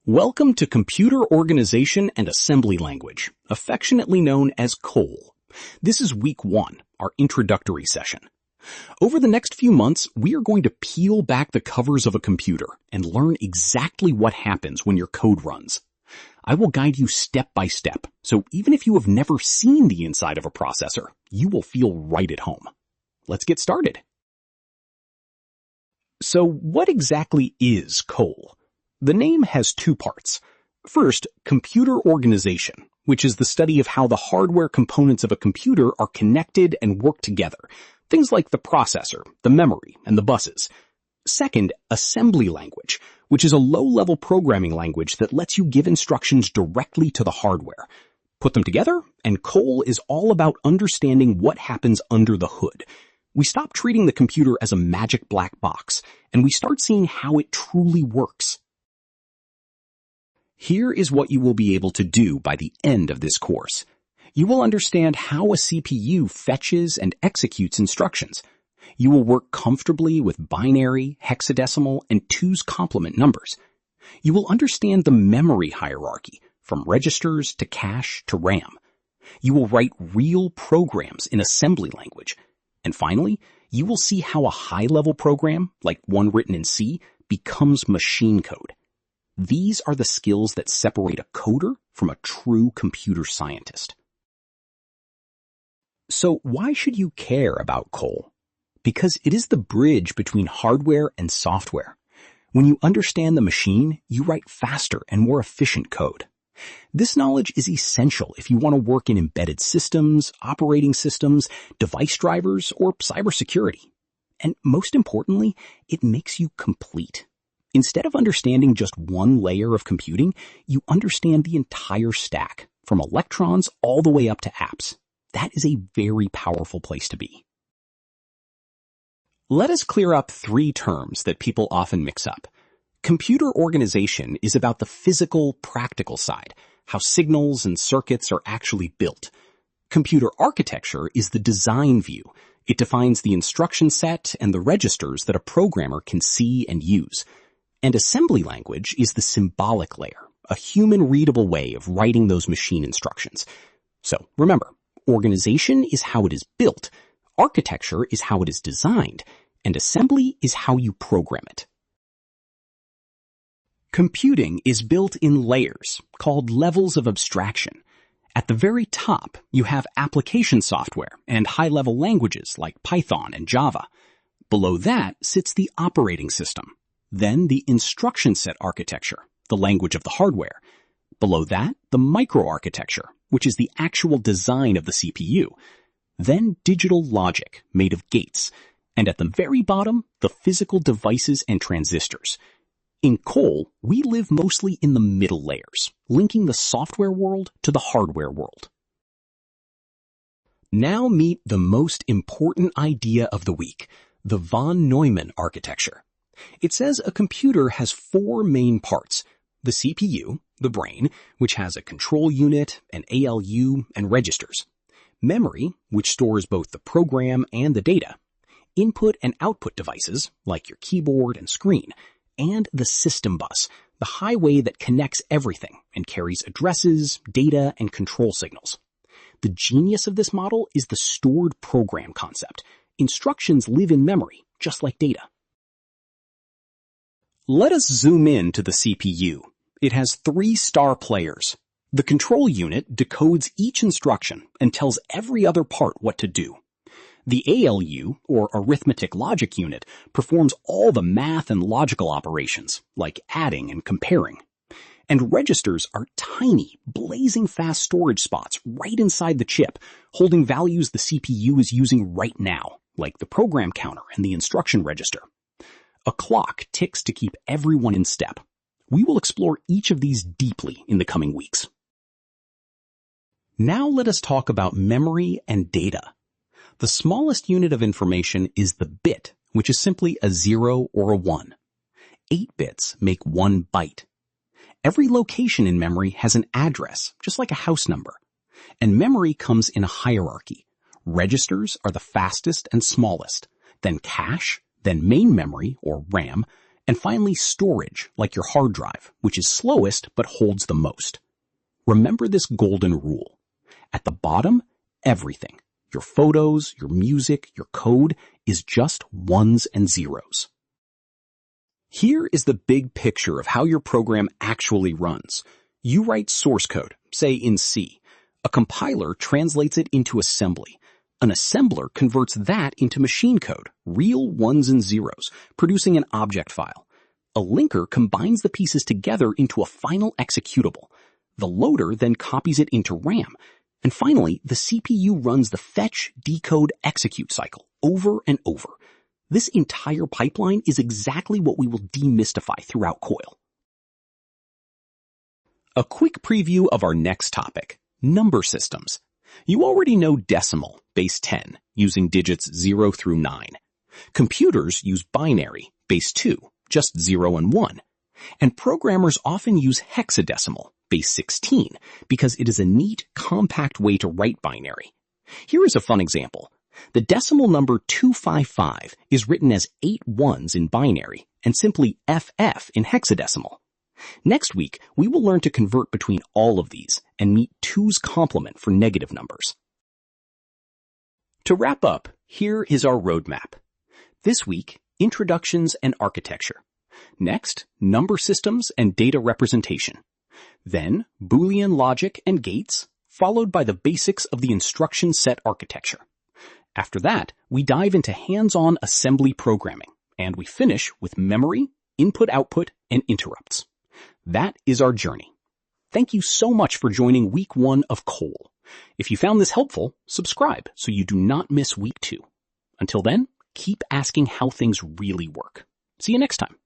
Welcome to Computer Organization and Assembly Language, affectionately known as COAL. This is week 1, our introductory session. Over the next few months, we are going to peel back the covers of a computer and learn exactly what happens when your code runs. I will guide you step by step, so even if you have never seen the inside of a processor, you will feel right at home. Let's get started. So what exactly is COAL? The name has two parts. First, computer organization, which is the study of how the hardware components of a computer are connected and work together. Things like the processor, the memory, and the buses. Second, assembly language, which is a low-level programming language that lets you give instructions directly to the hardware. Put them together, and COAL is all about understanding what happens under the hood. We stop treating the computer as a magic black box, and we start seeing how it truly works. Here is what you will be able to do by the end of this course. You will understand how a CPU fetches and executes instructions. You will work comfortably with binary, hexadecimal, and 2's complement numbers. You will understand the memory hierarchy, from registers to cache to RAM. You will write real programs in assembly language. And finally, you will see how a high-level program, like one written in C, becomes machine code. These are the skills that separate a coder from a true computer scientist. So why should you care about COAL? Because it is the bridge between hardware and software. When you understand the machine, you write faster and more efficient code. This knowledge is essential if you want to work in embedded systems, operating systems, device drivers, or cybersecurity. And most importantly, it makes you complete. Instead of understanding just one layer of computing, you understand the entire stack, from electrons all the way up to apps. That is a very powerful place to be. Let us clear up 3 terms that people often mix up. Computer organization is about the physical, practical side, how signals and circuits are actually built. Computer architecture is the design view. It defines the instruction set and the registers that a programmer can see and use. And assembly language is the symbolic layer, a human-readable way of writing those machine instructions. So remember, organization is how it is built, architecture is how it is designed, and assembly is how you program it. Computing is built in layers, called levels of abstraction. At the very top, you have application software and high-level languages like Python and Java. Below that sits the operating system. Then the instruction set architecture, the language of the hardware. Below that, the microarchitecture, which is the actual design of the CPU. Then digital logic, made of gates. And at the very bottom, the physical devices and transistors. In COAL, we live mostly in the middle layers, linking the software world to the hardware world. Now meet the most important idea of the week, the von Neumann architecture. It says a computer has 4 main parts: the CPU, the brain, which has a control unit, an ALU, and registers; memory, which stores both the program and the data; input and output devices, like your keyboard and screen; and the system bus, the highway that connects everything and carries addresses, data, and control signals. The genius of this model is the stored program concept. Instructions live in memory, just like data. Let us zoom in to the CPU. It has 3 star players. The control unit decodes each instruction and tells every other part what to do. The ALU, or arithmetic logic unit, performs all the math and logical operations, like adding and comparing. And registers are tiny, blazing fast storage spots right inside the chip, holding values the CPU is using right now, like the program counter and the instruction register. A clock ticks to keep everyone in step. We will explore each of these deeply in the coming weeks. Now let us talk about memory and data. The smallest unit of information is the bit, which is simply a 0 or a 1. 8 bits make 1 byte. Every location in memory has an address, just like a house number. And memory comes in a hierarchy. Registers are the fastest and smallest, then cache, then main memory, or RAM, And finally, storage, like your hard drive, which is slowest but holds the most. Remember this golden rule. At the bottom, everything, your photos, your music, your code, is just ones and zeros. Here is the big picture of how your program actually runs. You write source code, say in C. A compiler translates it into assembly. An assembler converts that into machine code, real ones and zeros, producing an object file. A linker combines the pieces together into a final executable. The loader then copies it into RAM. And finally, the CPU runs the fetch, decode, execute cycle over and over. This entire pipeline is exactly what we will demystify throughout COIL. A quick preview of our next topic, number systems. You already know decimal, base 10, using digits 0 through 9. Computers use binary, base 2, just 0 and 1. And programmers often use hexadecimal, base 16, because it is a neat, compact way to write binary. Here is a fun example. The decimal number 255 is written as 8 ones in binary and simply FF in hexadecimal. Next week, we will learn to convert between all of these and meet 2's complement for negative numbers. To wrap up, here is our roadmap. This week, introductions and architecture. Next, number systems and data representation. Then, Boolean logic and gates, followed by the basics of the instruction set architecture. After that, we dive into hands-on assembly programming, and we finish with memory, input-output, and interrupts. That is our journey. Thank you so much for joining week 1 of COIL. If you found this helpful, subscribe so you do not miss week 2. Until then, keep asking how things really work. See you next time.